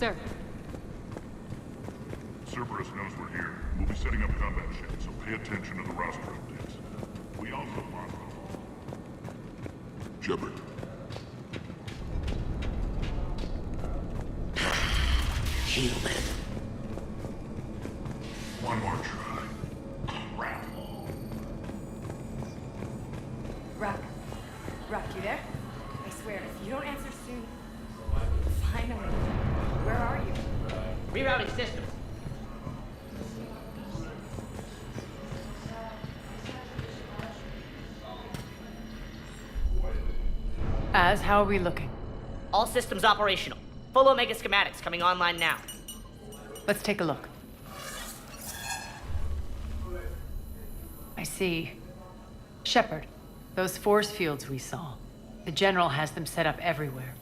sir. Cerberus knows we're here. We'll be setting up combat ships, so pay attention to the roster updates. We also want... Shepard. Human. One more try. Crap. Rock, you there? I swear, if you don't answer soon... Finally. Where are you? Rerouting systems. How are we looking? All systems operational. Full Omega schematics coming online now. Let's take a look. I see. Shepard, those force fields we saw. The General has them set up everywhere.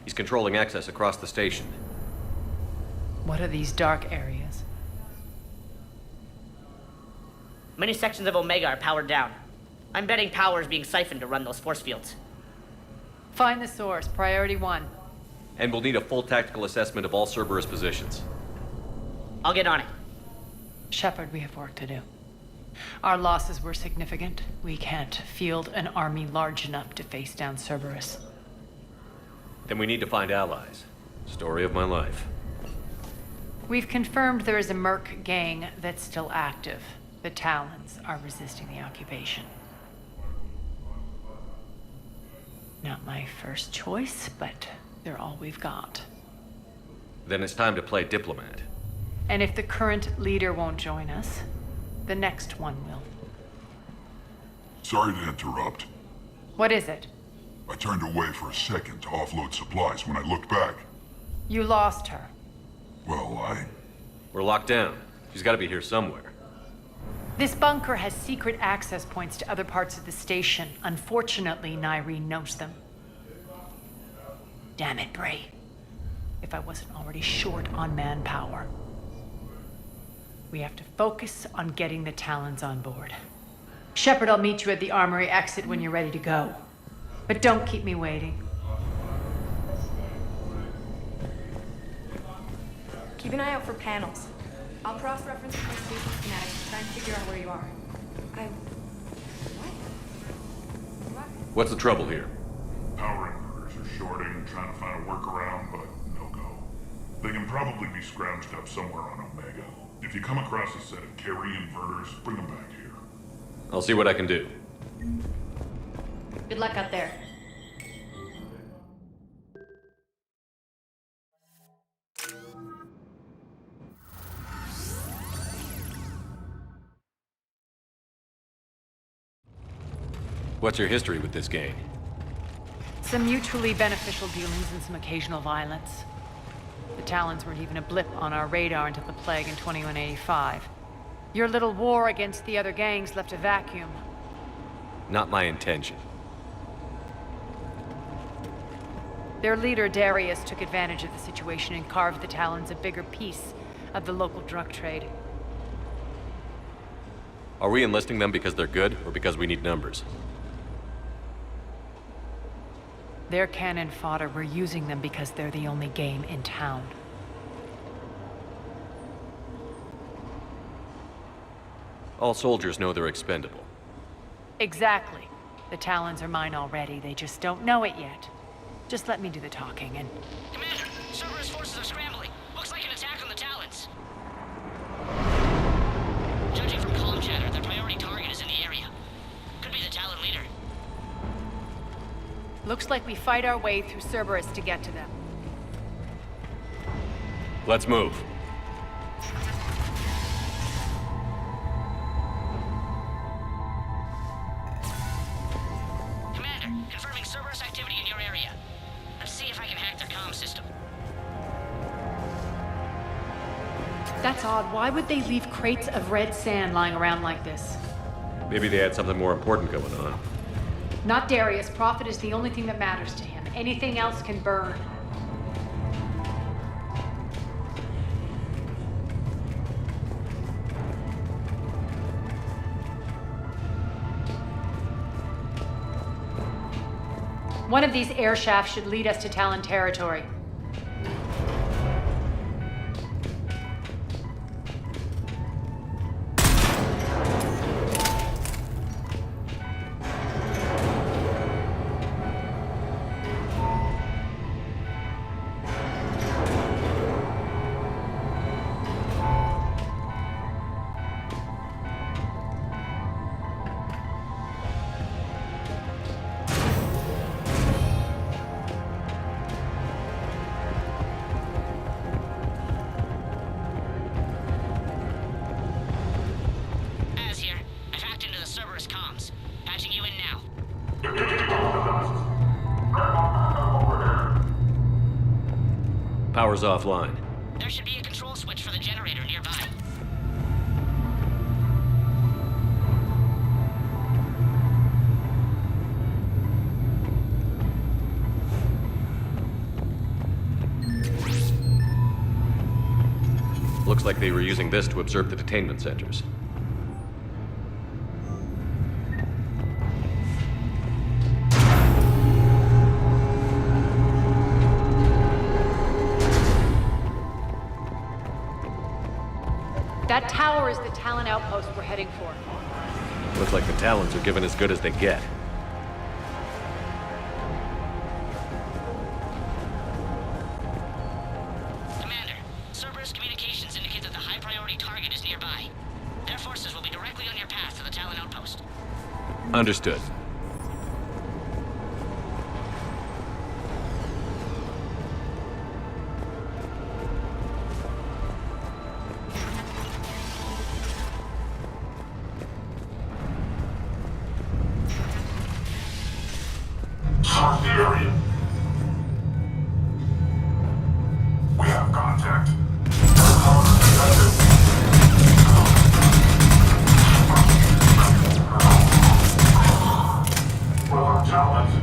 He's controlling access across the station. What are these dark areas? Many sections of Omega are powered down. I'm betting power is being siphoned to run those force fields. Find the source, priority 1. And we'll need a full tactical assessment of all Cerberus positions. I'll get on it. Shepard, we have work to do. Our losses were significant. We can't field an army large enough to face down Cerberus. Then we need to find allies. Story of my life. We've confirmed there is a Merc gang that's still active. The Talons are resisting the occupation. Not my first choice, but they're all we've got. Then it's time to play diplomat. And if the current leader won't join us, the next one will. Sorry to interrupt. What is it? I turned away for a second to offload supplies. When I looked back, You lost her. well, We're locked down. She's got to be here somewhere. This bunker has secret access points to other parts of the station. Unfortunately, Nyreen knows them. Damn it, Bray. If I wasn't already short on manpower. We have to focus on getting the Talons on board. Shepard, I'll meet you at the armory exit when you're ready to go. But don't keep me waiting. Keep an eye out for panels. I'll cross-reference my station schematics to try and figure out where you are. What? What's the trouble here? power inverters are shorting, trying to find a workaround, but no go. They can probably be scrounged up somewhere on Omega. If you come across a set of carry inverters, bring them back here. I'll see what I can do. Good luck out there. What's your history with this gang? Some mutually beneficial dealings and some occasional violence. The Talons weren't even a blip on our radar until the Plague in 2185. Your little war against the other gangs left a vacuum. Not my intention. Their leader, Darius, took advantage of the situation and carved the Talons a bigger piece of the local drug trade. Are we enlisting them because they're good, or because we need numbers? They're cannon fodder. We're using them because they're the only game in town. All soldiers know they're expendable. Exactly. The Talons are mine already. They just don't know it yet. Just let me do the talking and... Commander, Cerberus forces are scrambling. Looks like an attack on the Talons. Judging from comm chatter, their priority target is in the area. Could be the Talon leader. Looks like we fight our way through Cerberus to get to them. Let's move. Commander, confirming Cerberus activity in your area. Let's see if I can hack their comm system. That's odd. Why would they leave crates of red sand lying around like this? Maybe they had something more important going on. Not Darius. Profit is the only thing that matters to him. Anything else can burn. One of these air shafts should lead us to Talon territory. power's offline. There should be a control switch for the generator nearby. Looks like they were using this to observe the detainment centers. That tower is the Talon outpost we're heading for. Looks like the Talons are given as good as they get. Commander, Cerberus communications indicate that the high-priority target is nearby. Their forces will be directly on your path to the Talon outpost. Understood. Search the area. We have contact. What are Talons?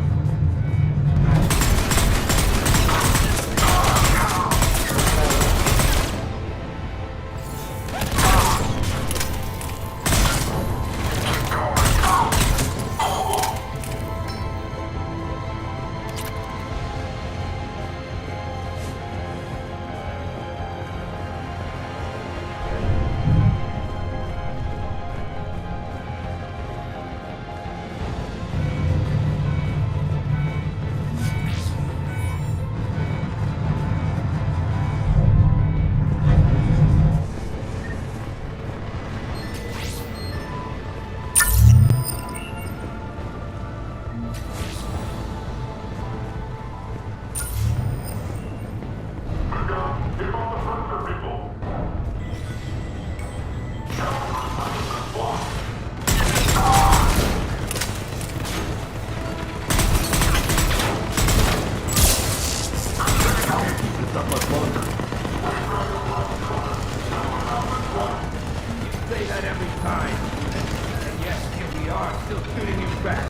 Say that every time. And yes, here we are, still shooting you back.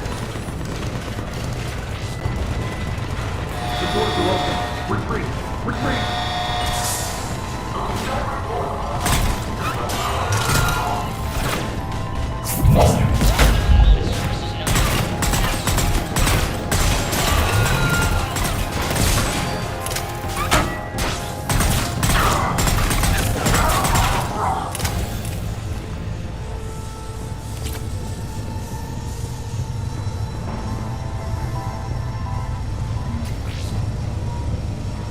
The doors are open. Retreat! Retreat!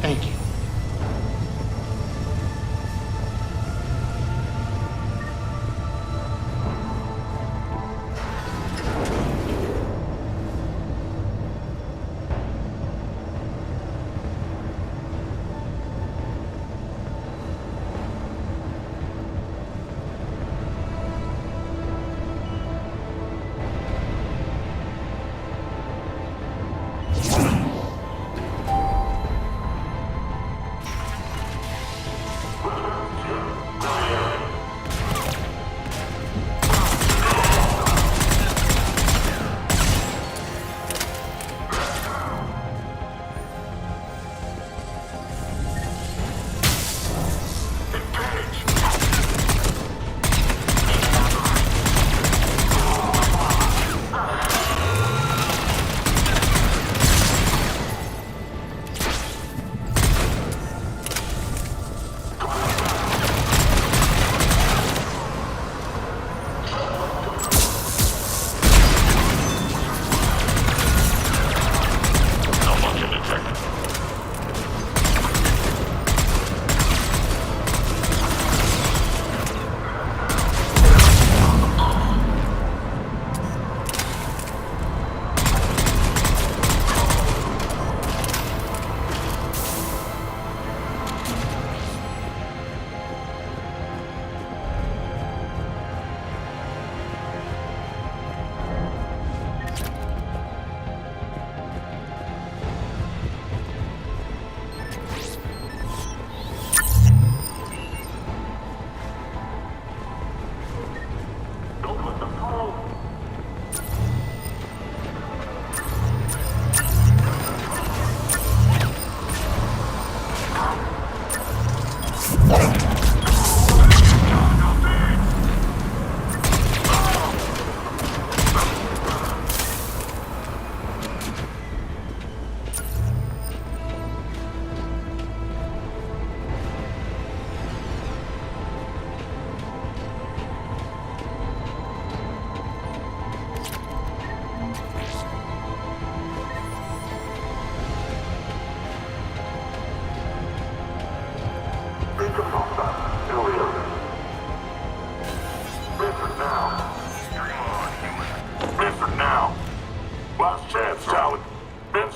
Thank you.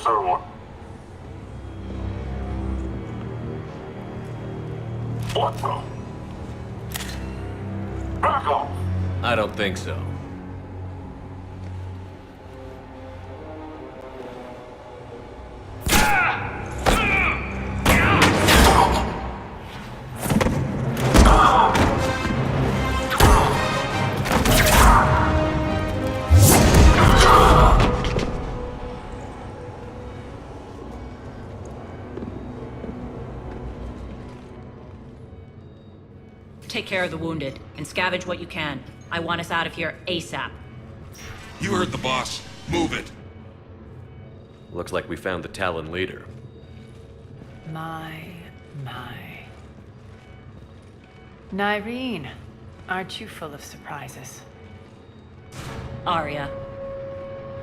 Sirloin. What the? Back off! I don't think so. Take care of the wounded, and scavenge what you can. I want us out of here ASAP. You heard the boss. Move it. Looks like we found the Talon leader. My. Nyreen, aren't you full of surprises? Arya.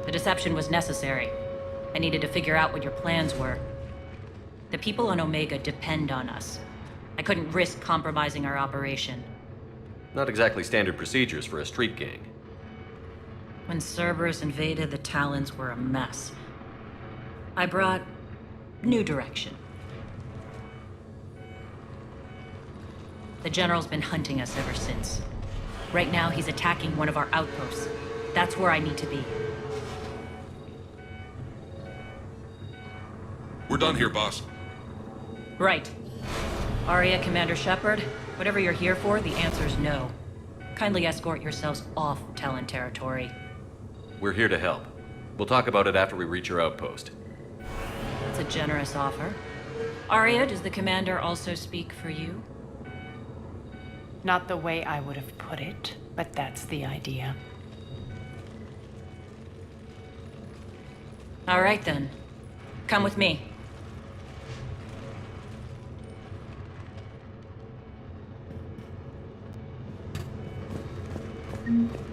The deception was necessary. I needed to figure out what your plans were. The people on Omega depend on us. I couldn't risk compromising our operation. Not exactly standard procedures for a street gang. When Cerberus invaded, the Talons were a mess. I brought new direction. The General's been hunting us ever since. Right now, he's attacking one of our outposts. That's where I need to be. We're done here, boss. Right. Arya, Commander Shepard, whatever you're here for, the answer's no. Kindly escort yourselves off Talon territory. We're here to help. We'll talk about it after we reach your outpost. That's a generous offer. Arya, does the Commander also speak for you? Not the way I would have put it, but that's the idea. All right then. Come with me.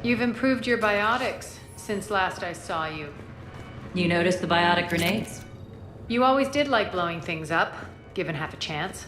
You've improved your biotics since last I saw you. You noticed the biotic grenades? You always did like blowing things up, given half a chance.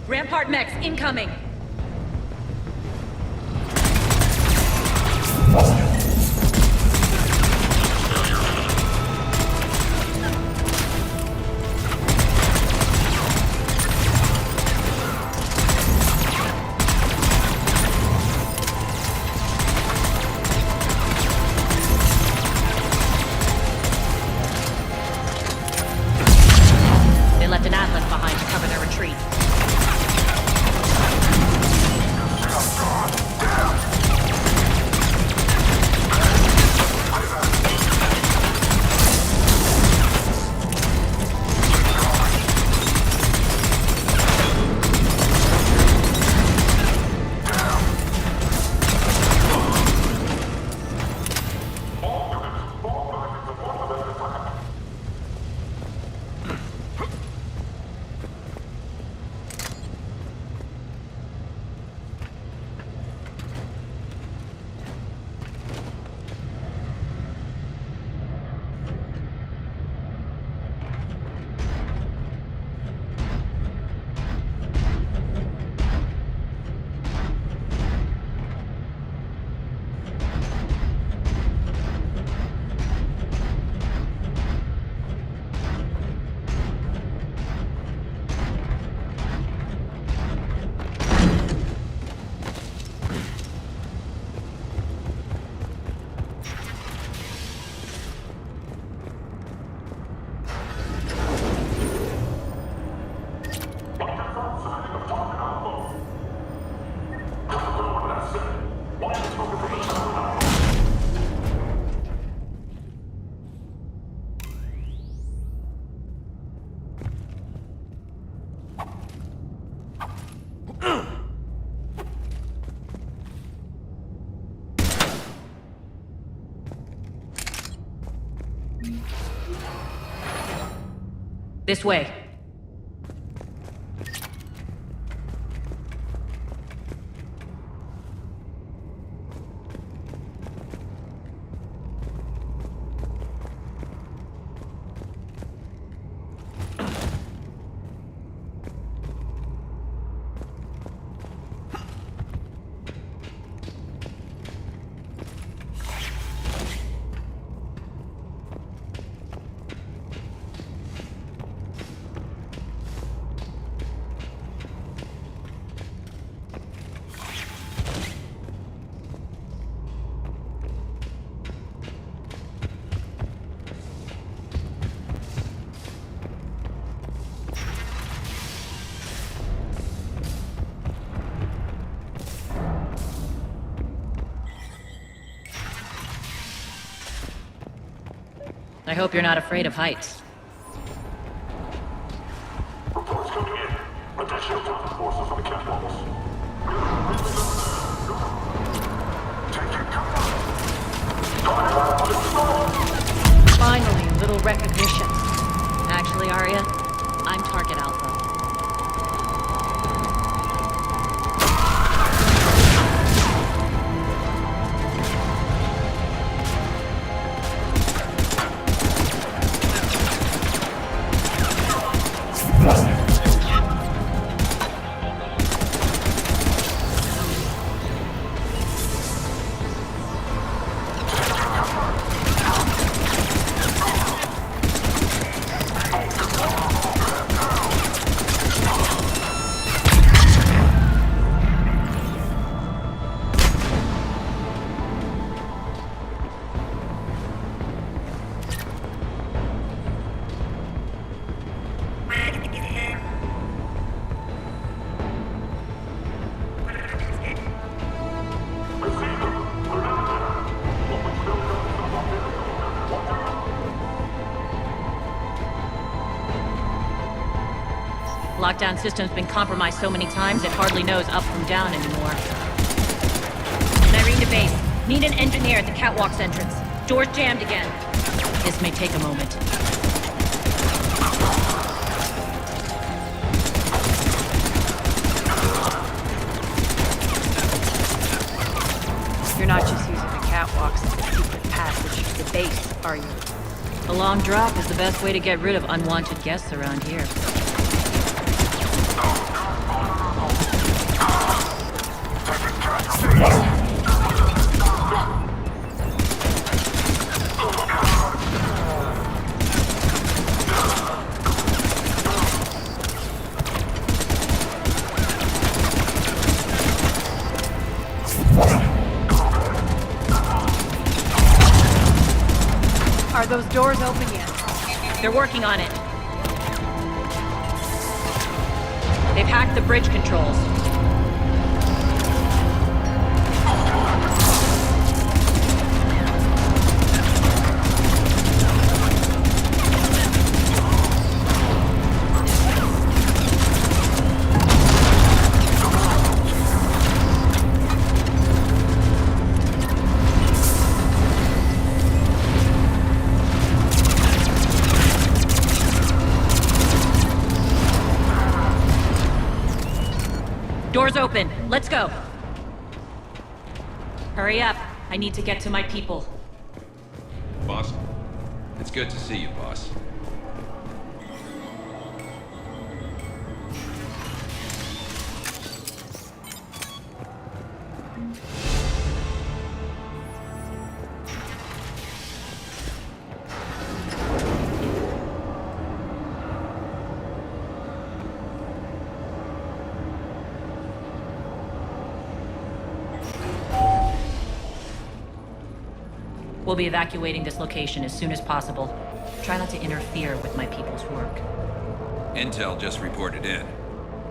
Rampart mechs incoming! They left an Atlas behind to cover their retreat. This way. I hope you're not afraid of heights. Reports coming in. Additional forces on the catwalks. Finally, a little recognition. Actually, Arya, I'm Target Alpha. Lockdown system's been compromised so many times it hardly knows up from down anymore. Nyreen to base. Need an engineer at the catwalk's entrance. Door's jammed again. This may take a moment. You're not just using the catwalks as a secret passage to the base, are you? A long drop is the best way to get rid of unwanted guests around here. Are those doors open yet? They're working on it. They've hacked the bridge controls. Doors open. Let's go. Hurry up. I need to get to my people. Boss? It's good to see you, boss. We'll be evacuating this location as soon as possible. Try not to interfere with my people's work. Intel just reported in.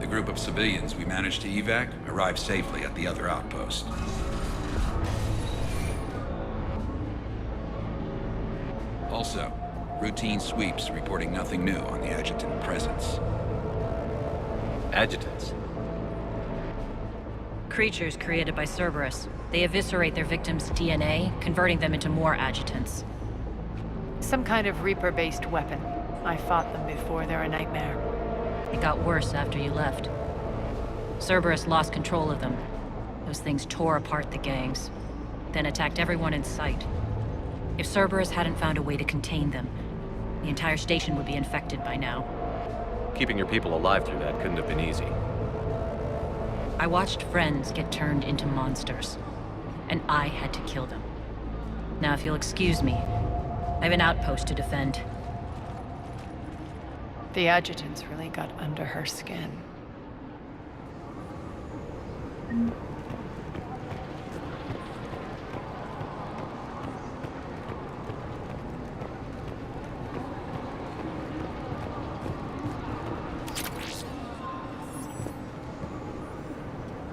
The group of civilians we managed to evac arrived safely at the other outpost. Also, routine sweeps reporting nothing new on the adjutant presence. Adjutants. Creatures created by Cerberus. They eviscerate their victims' DNA, converting them into more adjutants. Some kind of Reaper-based weapon. I fought them before. They're a nightmare. It got worse after you left. Cerberus lost control of them. Those things tore apart the gangs, then attacked everyone in sight. If Cerberus hadn't found a way to contain them, the entire station would be infected by now. Keeping your people alive through that couldn't have been easy. I watched friends get turned into monsters, and I had to kill them. Now, if you'll excuse me, I have an outpost to defend. The adjutants really got under her skin.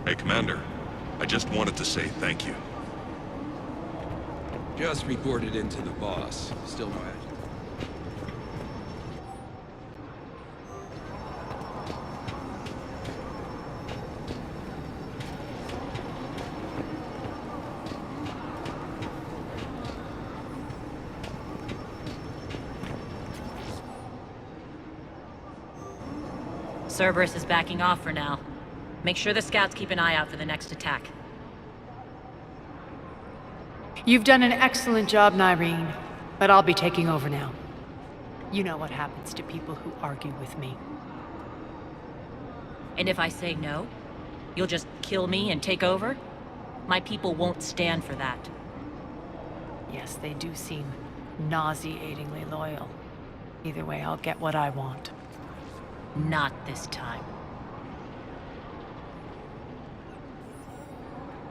Hey, Commander. I just wanted to say thank you. Just reported in to the boss. Still no action. Cerberus is backing off for now. Make sure the scouts keep an eye out for the next attack. You've done an excellent job, Nyreen, but I'll be taking over now. You know what happens to people who argue with me. And if I say no, you'll just kill me and take over? My people won't stand for that. Yes, they do seem nauseatingly loyal. Either way, I'll get what I want. Not this time.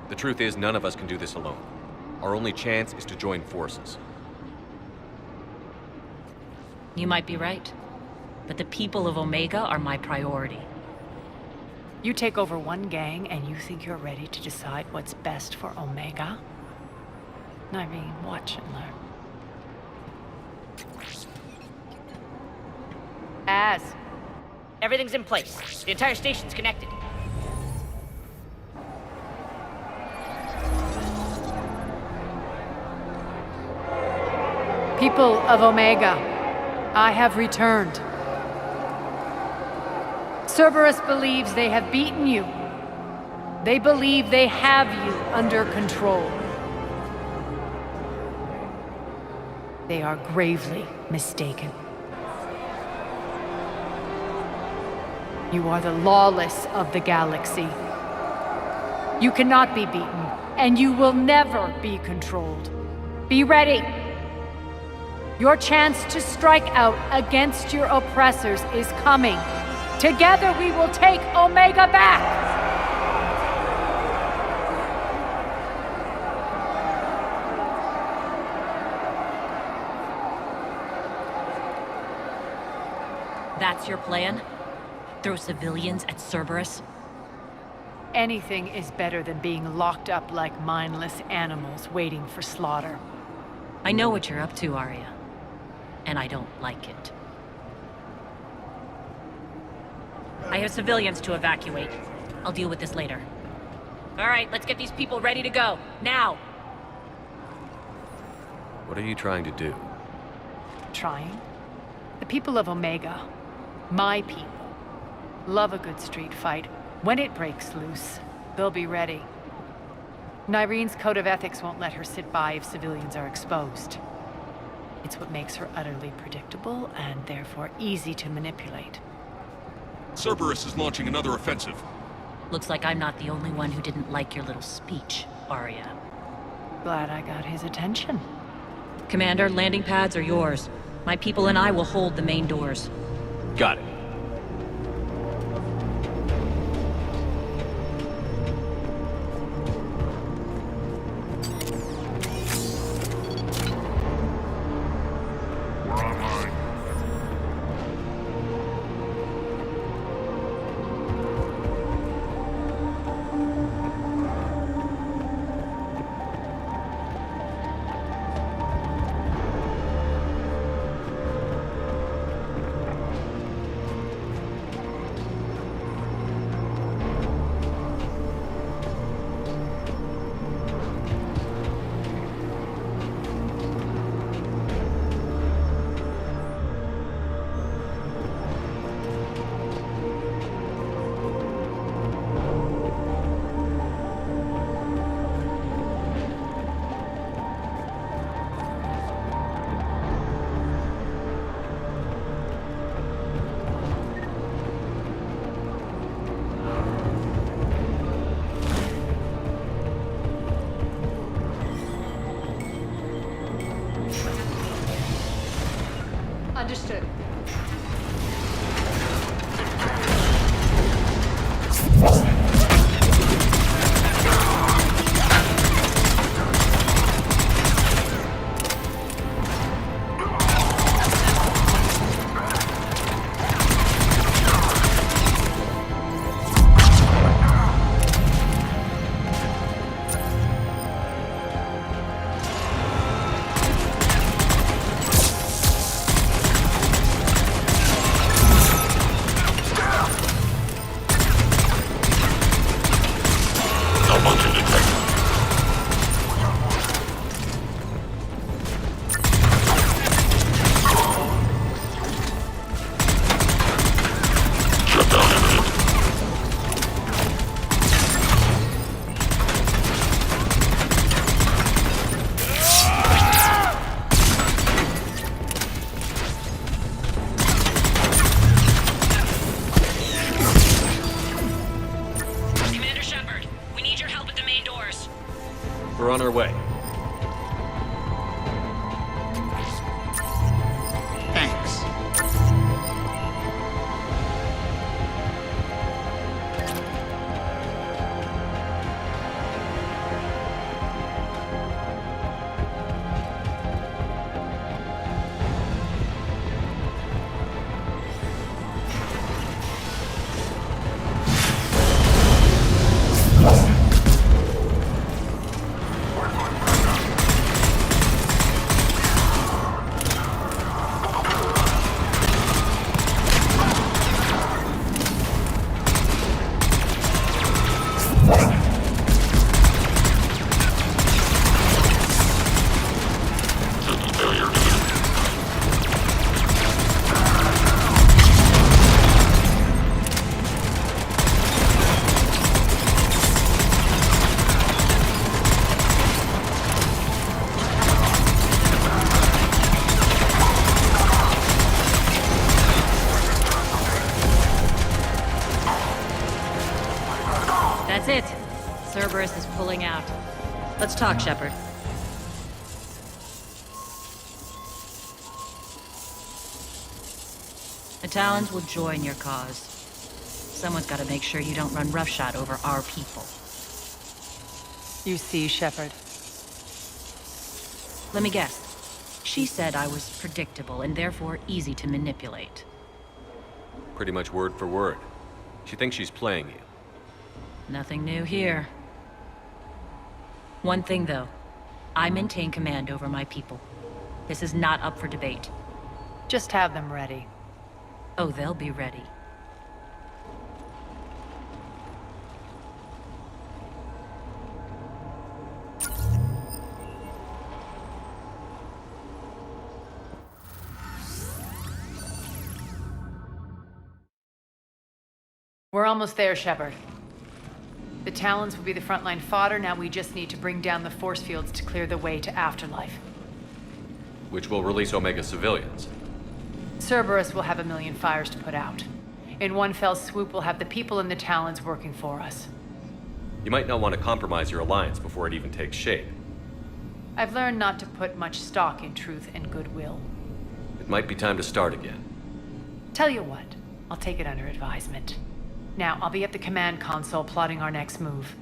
The truth is, none of us can do this alone. Our only chance is to join forces. You might be right, but the people of Omega are my priority. You take over one gang and you think you're ready to decide what's best for Omega? Nyreen, watch and learn. Everything's in place. The entire station's connected. People of Omega, I have returned. Cerberus believes they have beaten you. They believe they have you under control. They are gravely mistaken. You are the lawless of the galaxy. You cannot be beaten, and you will never be controlled. Be ready. Your chance to strike out against your oppressors is coming. Together we will take Omega back! That's your plan? Throw civilians at Cerberus? Anything is better than being locked up like mindless animals waiting for slaughter. I know what you're up to, Arya. And I don't like it. I have civilians to evacuate. I'll deal with this later. All right, let's get these people ready to go. Now! What are you trying to do? Trying? The people of Omega, my people, love a good street fight. When it breaks loose, they'll be ready. Nyreen's code of ethics won't let her sit by if civilians are exposed. It's what makes her utterly predictable and therefore easy to manipulate. Cerberus is launching another offensive. Looks like I'm not the only one who didn't like your little speech, Arya. Glad I got his attention. Commander, landing pads are yours. My people and I will hold the main doors. Got it. We're online. Understood. Commander Shepard, we need your help at the main doors. We're on our way. Thanks. That's it. Cerberus is pulling out. Let's talk, Shepard. The Talons will join your cause. Someone's got to make sure you don't run roughshod over our people. You see, Shepard. Let me guess. She said I was predictable and therefore easy to manipulate. Pretty much word for word. She thinks she's playing you. Nothing new here. One thing, though. I maintain command over my people. This is not up for debate. Just have them ready. Oh, they'll be ready. We're almost there, Shepard. The Talons will be the frontline fodder. Now we just need to bring down the force fields to clear the way to Afterlife. Which will release Omega civilians. Cerberus will have a million fires to put out. In one fell swoop, we'll have the people in the Talons working for us. You might not want to compromise your alliance before it even takes shape. I've learned not to put much stock in truth and goodwill. It might be time to start again. Tell you what, I'll take it under advisement. Now, I'll be at the command console plotting our next move.